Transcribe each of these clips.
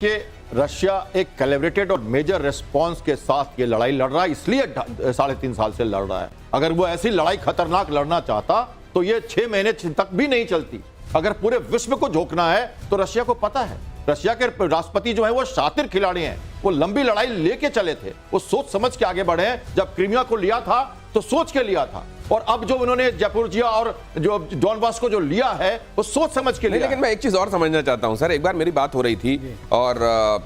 कि रशिया एक कैलिब्रेटेड और मेजर रिस्पांस के साथ ये लड़ाई लड़ रहा है, इसलिए 3.5 साल से लड़ रहा है। अगर वो ऐसी लड़ाई खतरनाक लड़ना चाहता तो ये 6 महीने तक भी नहीं चलती। अगर पूरे विश्व को झोंकना है तो रशिया को पता है, रशिया के राष्ट्रपति जो है वो शातिर खिलाड़ी हैं, वो लंबी लड़ाई लेके चले थे, वो सोच समझ के आगे बढ़े हैं। जब क्रीमिया को लिया था तो सोच के लिया था, और अब जो उन्होंने जपोरिजिया और जो डॉनबास को जो लिया है वो सोच समझ के लिया। लेकिन मैं एक चीज और समझना चाहता हूं सर, एक बार मेरी बात हो रही थी और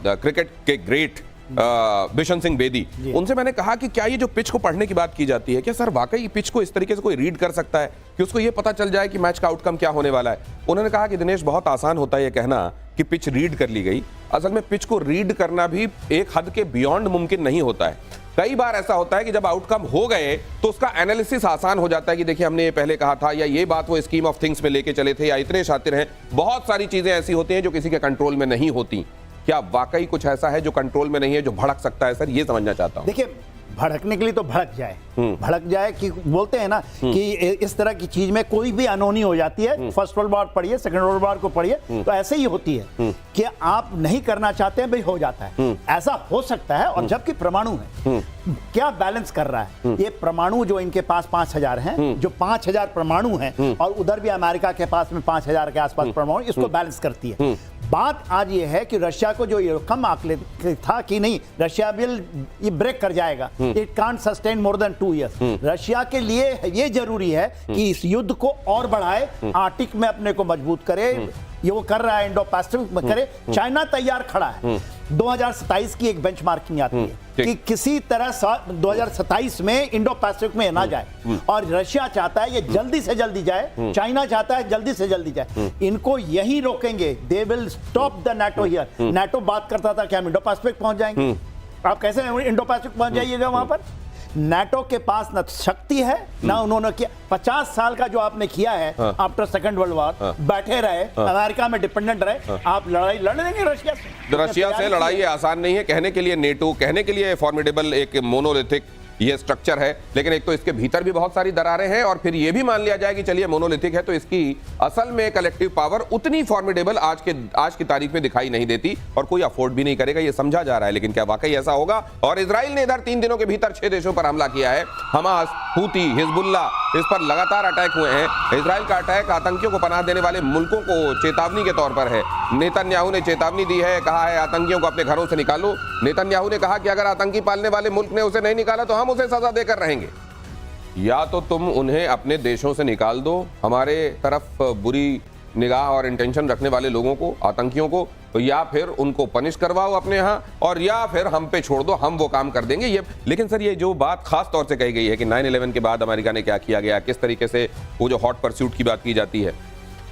क्रिकेट के ग्रेट बिशन सिंह बेदी, उनसे मैंने कहा कि क्या ये जो पिच को पढ़ने की बात की जाती है, क्या सर वाकई पिच को इस तरीके से कोई रीड कर सकता है कि उसको ये पता चल जाए कि मैच का आउटकम क्या होने वाला है? उन्होंने कहा कि दिनेश बहुत आसान होता है ये कहना कि पिच रीड कर ली गई, असल में पिच को रीड करना भी एक हद के बियॉन्ड मुमकिन नहीं होता है। कई बार ऐसा होता है कि जब आउटकम हो गए तो उसका एनालिसिस आसान हो जाता है कि देखिए हमने ये पहले कहा था, या ये बात वो स्कीम ऑफ थिंग्स में लेके चले थे, या इतने शातिर हैं। बहुत सारी चीजें ऐसी होती हैं जो किसी के कंट्रोल में नहीं होती। क्या वाकई कुछ ऐसा है जो कंट्रोल में नहीं है, जो भड़क सकता है सर? ये समझना चाहता हूं। देखिए, भड़कने के लिए तो भड़क जाए कि बोलते हैं ना कि इस तरह की चीज में कोई भी अनहोनी हो जाती है। फर्स्ट वर्ल्ड वॉर पढ़िए, सेकंड वर्ल्ड वॉर को पढ़िए, तो ऐसे ही होती है कि आप नहीं करना चाहते हैं भाई हो जाता है, ऐसा हो सकता है। और जबकि परमाणु है, क्या बैलेंस कर रहा है ये परमाणु? जो इनके पास 5000 हैं, जो 5000 परमाणु हैं, और उधर भी अमेरिका के पास में 5000 के आसपास परमाणु, इसको बैलेंस करती है। बात आज ये है कि रशिया को जो ये कम आंकड़े था कि नहीं, रशिया विल ये ब्रेक कर जाएगा, it can't sustain more than 2 years. Russia के लिए ये जरूरी है कि इस युद्ध को और बढ़ाए, आर्टिक में अपने को मजबूत करे, ये वो कर रहा है, इंडो पैसिफिक में करे। चाइना तैयार खड़ा है। 2027 की एक बेंचमार्किंग आती है कि किसी तरह 2027 में इंडो पैसिफिक में ना जाए, और रशिया चाहता है ये जल्दी से जल्दी जाए, चाइना चाहता है जल्दी से जल्दी जाए। इनको यही रोकेंगे, they will stop the NATO here. NATO बात करता था कि हम इंडो पैसिफिक पहुंच जाएंगे, आप कैसे इंडो पैसिफिक पहुंच जाइएगा? वहां पर नाटो के पास न शक्ति है ना उन्होंने किया। 50 साल का जो आपने किया है आफ्टर सेकंड वर्ल्ड वॉर, बैठे रहे, अमेरिका में डिपेंडेंट रहे, आप लड़ाई लड़ लेंगे रशिया से? रशिया से लड़ाई आसान नहीं है। कहने के लिए नेटो, कहने के लिए फॉर्मिडेबल एक मोनोलिथिक ये स्ट्रक्चर है, लेकिन एक तो इसके भीतर भी बहुत सारी दरारें हैं, और फिर ये भी मान लिया जाए कि चलिए मोनोलिथिक है तो इसकी असल में कलेक्टिव पावर उतनी फॉर्मिडेबल आज की तारीख में दिखाई नहीं देती, और कोई अफोर्ड भी नहीं करेगा, ये समझा जा रहा है। लेकिन क्या वाकई ऐसा होगा? और इजराइल ने इधर 3 दिनों के भीतर 6 देशों पर हमला किया है। हमास, हूती, हिजबुल्ला, इस पर लगातार अटैक हुए हैं। इजराइल का अटैक आतंकियों को पनाह देने वाले मुल्कों को चेतावनी के तौर पर है। नेतन्याहू ने चेतावनी दी है, कहा है आतंकियों को अपने घरों से निकालो। नेतन्याहू ने कहा कि अगर आतंकी पालने वाले मुल्क ने उसे नहीं निकाला तो हम उसे सजा देकर रहेंगे। या तो तुम उन्हें अपने देशों से निकाल दो, हमारे तरफ बुरी निगाह और इंटेंशन रखने वाले लोगों को, आतंकियों को, तो या फिर उनको पनिश करवाओ अपने यहाँ, और या फिर हम पे छोड़ दो, हम वो काम कर देंगे। ये लेकिन सर, ये जो बात खास तौर से कही गई है कि 9/11 के बाद अमेरिका ने क्या किया गया, किस तरीके से वो जो हॉट परस्यूट की बात की जाती है,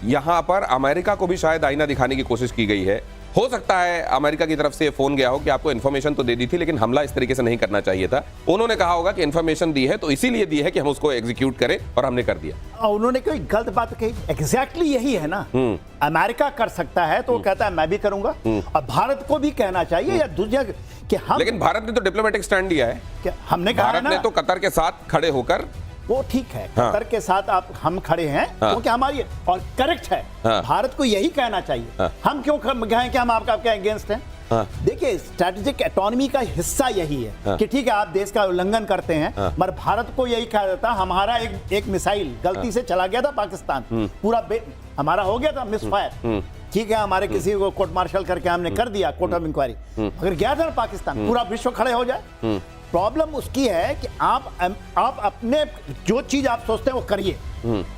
यहाँ पर अमेरिका को भी शायद आईना दिखाने की कोशिश की गई है। हो सकता है अमेरिका की तरफ से फोन गया हो कि आपको इन्फॉर्मेशन तो दे दी थी, लेकिन हमला इस तरीके से नहीं करना चाहिए था। उन्होंने कहा होगा कि इन्फॉर्मेशन दी है तो इसीलिए दी है कि हम उसको एग्जीक्यूट करें, और हमने कर दिया। उन्होंने कोई गलत बात कही? एग्जैक्टली यही है ना। अमेरिका कर सकता है तो वो कहता है मैं भी करूंगा, और भारत को भी कहना चाहिए, या दुनिया कि हम। लेकिन भारत ने तो डिप्लोमेटिक स्टैंड लिया है। क्या हमने कहा? भारत ने तो कतर के साथ खड़े होकर, वो ठीक है, कतर के साथ हम खड़े हैं क्योंकि हमारी, और करेक्ट है, भारत को यही कहना चाहिए। हम क्यों कहें कि हम आपका अगेंस्ट हैं? देखिए, स्ट्रेटेजिक ऑटोनॉमी का हिस्सा यही है कि ठीक है आप देश का उल्लंघन करते हैं, मगर भारत को यही कहा जाता, हमारा एक मिसाइल गलती से चला गया था पाकिस्तान, पूरा हमारा हो गया था मिसफायर, ठीक है, हमारे किसी को कोर्ट मार्शल करके हमने कर दिया, कोर्ट ऑफ इंक्वायरी, अगर गया था ना पाकिस्तान, पूरा विश्व खड़े हो जाए। प्रॉब्लम उसकी है कि आप अपने जो चीज आप सोचते हैं वो करिए,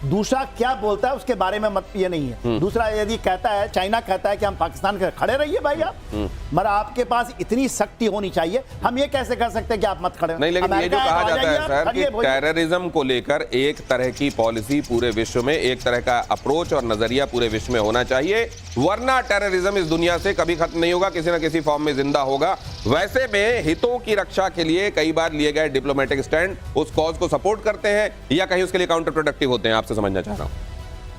दूसरा क्या बोलता है उसके बारे में मत, ये नहीं है। दूसरा, यदि कहता है, चाइना कहता है कि हम पाकिस्तान के खड़े रहिए भाई आप, मगर आपके पास इतनी शक्ति होनी चाहिए। हम ये कैसे कह सकते हैं कि आप मत खड़े नहीं? लेकिन ये जो कहा जाता है सर कि टेररिज्म को लेकर एक तरह की पॉलिसी पूरे विश्व में, एक तरह का अप्रोच और नजरिया पूरे विश्व में होना चाहिए, वरना टेररिज्म इस दुनिया से कभी खत्म नहीं होगा, किसी न किसी फॉर्म में जिंदा होगा। वैसे में हितों की रक्षा के लिए कई बार लिए गए डिप्लोमेटिक स्टैंड उस कॉज को सपोर्ट करते हैं, या कहीं उसके लिए काउंटर प्रोडक्टिव होते हैं? आपसे समझना चाह रहा हूं।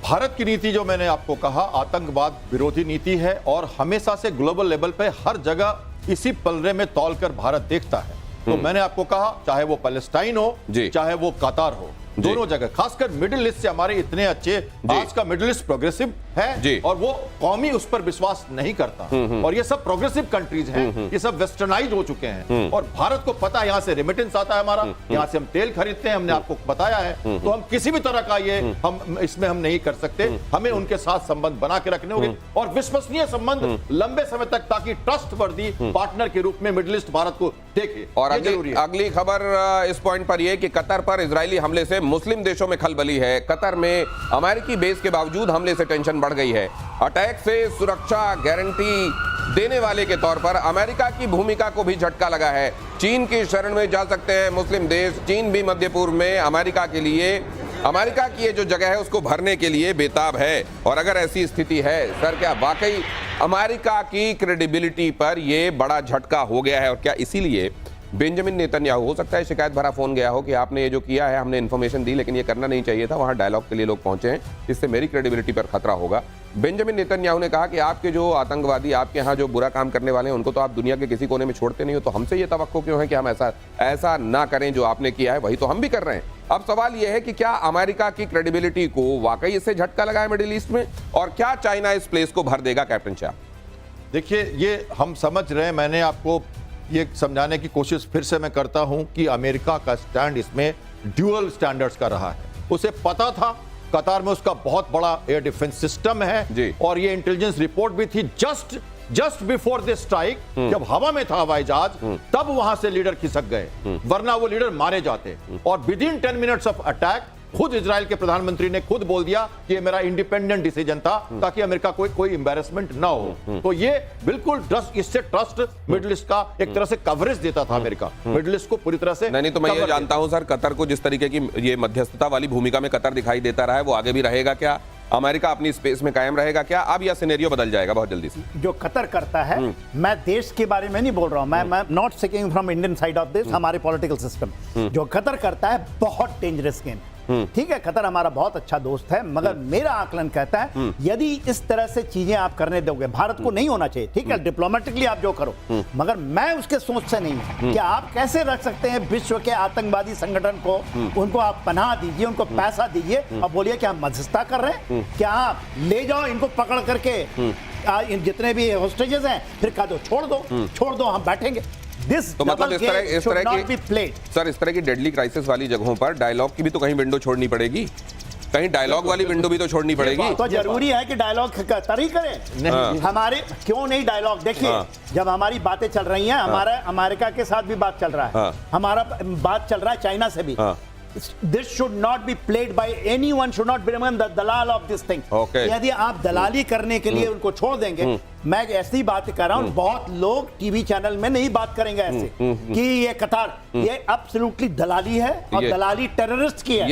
भारत की नीति जो मैंने आपको कहा, आतंकवाद विरोधी नीति है, और हमेशा से ग्लोबल लेवल पे हर जगह इसी पलड़े में तौलकर भारत देखता है। तो मैंने आपको कहा, चाहे वो पैलेस्टाइन हो, चाहे वो कतार हो, दोनों जगह, खासकर मिडिल ईस्ट से हमारे इतने अच्छे, आज का मिडिल ईस्ट प्रोग्रेसिव जी। है और वो कौमी उस पर विश्वास नहीं करता। और ये सब प्रोग्रेसिव कंट्रीज हैं, ये सब वेस्टर्नाइज्ड हो चुके हैं और भारत को पता है यहाँ से रेमिटेंस आता है हमारा, यहाँ से हम तेल खरीदते हैं, हमने आपको बताया है। तो हम किसी भी तरह का ये हम इसमें हम नहीं कर सकते, हमें उनके साथ संबंध बना के रखने होंगे और विश्वसनीय संबंध लंबे समय तक, ताकि ट्रस्टवर्दी पार्टनर के रूप में मिडिल ईस्ट भारत को देखे। और ये जरूरी है। अगली खबर इस पॉइंट पर यह कि कतर पर इजरायली हमले से मुस्लिम देशों में खलबली है। कतर में अमेरिकी बेस के बावजूद हमले से टेंशन बढ़ गई है। अटैक से सुरक्षा गारंटी देने वाले के तौर पर अमेरिका की भूमिका को भी झटका लगा है। चीन की शरण में जा सकते हैं मुस्लिम देश। चीन भी मध्य पूर्व में अमेरिका की ये जो जगह है उसको भरने के लिए बेताब है। और अगर ऐसी स्थिति है सर, क्या वाकई अमेरिका की क्रेडिबिलिटी पर यह बड़ा झटका हो गया है? और क्या इसीलिए बेंजामिन नेतन्याहू, हो सकता है शिकायत भरा फोन गया हो कि आपने ये जो किया है, हमने इन्फॉर्मेशन दी लेकिन ये करना नहीं चाहिए था, वहां डायलॉग के लिए लोग पहुंचे हैं, इससे मेरी क्रेडिबिलिटी पर खतरा होगा। बेंजामिन नेतन्याहू ने कहा कि आपके जो आतंकवादी, आपके यहाँ जो बुरा काम करने वाले हैं, उनको तो आप दुनिया के किसी कोने में छोड़ते नहीं हो, तो हमसे ये तवक्को क्यों है कि हम ऐसा ना करें जो आपने किया है, वही तो हम भी कर रहे हैं। अब सवाल यह है कि क्या अमेरिका की क्रेडिबिलिटी को वाकई इससे झटका लगा है मिडिल ईस्ट में, और क्या चाइना इस प्लेस को भर देगा? कैप्टन शाह, देखिए, ये हम समझ रहे हैं, मैंने आपको ये समझाने की कोशिश फिर से मैं करता हूं कि अमेरिका का स्टैंड इसमें ड्यूअल स्टैंडर्ड्स का रहा है। उसे पता था कतार में उसका बहुत बड़ा एयर डिफेंस सिस्टम है जी। और ये इंटेलिजेंस रिपोर्ट भी थी जस्ट बिफोर दिस स्ट्राइक, जब हवा में था हवाई जहाज, तब वहां से लीडर खिसक गए, वरना वो लीडर मारे जाते। और with in 10 minutes of attack खुद इजराइल के प्रधानमंत्री ने खुद बोल दिया कि ये मेरा इंडिपेंडेंट डिसीजन था, ताकि अमेरिका कोई एम्बैरेसमेंट ना हो। तो ये बिल्कुल ट्रस्ट, इससे ट्रस्ट मिडिल ईस्ट का एक तरह से कवरेज देता था अमेरिका, मिडिल ईस्ट को पूरी तरह से। नहीं तो मैं ये जानता हूं सर, कतर को जिस तरीके की ये मध्यस्थता वाली भूमिका में कतर दिखाई देता रहा है, वो आगे भी रहेगा क्या? अमेरिका अपनी स्पेस में कायम रहेगा क्या? अब यह सिनेरियो बदल जाएगा बहुत जल्दी से? जो कतर करता है, मैं देश के बारे में नहीं बोल रहा हूं, मैं not seeking from Indian side of this, हमारे पॉलिटिकल सिस्टम। जो कतर करता है बहुत डेंजरस गेम। ठीक है, कतर हमारा बहुत अच्छा दोस्त है, मगर मेरा आकलन कहता है यदि इस तरह से चीजें आप करने दोगे, भारत को नहीं होना चाहिए, ठीक है, डिप्लोमेटिकली आप जो करो, मगर मैं उसके सोच से नहीं हूं कि आप कैसे रख सकते हैं विश्व के आतंकवादी संगठन को, उनको आप पनाह दीजिए, उनको पैसा दीजिए और बोलिए कि हम मध्यस्थता कर रहे हैं। क्या आप ले जाओ इनको पकड़ करके, जितने भी होस्टेजेस हैं, फिर कह दो छोड़ दो, हम बैठेंगे। तो मतलब इस तरह की डेडली क्राइसिस वाली जगहों पर डायलॉग की भी तो कहीं विंडो छोड़नी पड़ेगी, कहीं डायलॉग वाली विंडो भी तो छोड़नी पड़ेगी। तो जरूरी है कि डायलॉग तरी करें। हमारे क्यों नहीं डायलॉग? देखिए, जब हमारी बातें चल रही हैं, हमारा अमेरिका के साथ भी बात चल रहा है, हमारा बात चल रहा है चाइना से भी। This should not be played by anyone, should not become the dalal of this thing. यदि आप दलाली करने के लिए उनको छोड़ देंगे, मैं ऐसी बात कर रहा हूं, बहुत लोग टीवी चैनल में नहीं बात करेंगे ऐसे कि ये कतार, ये एब्सोल्युटली दलाली है और दलाली टेररिस्ट की है।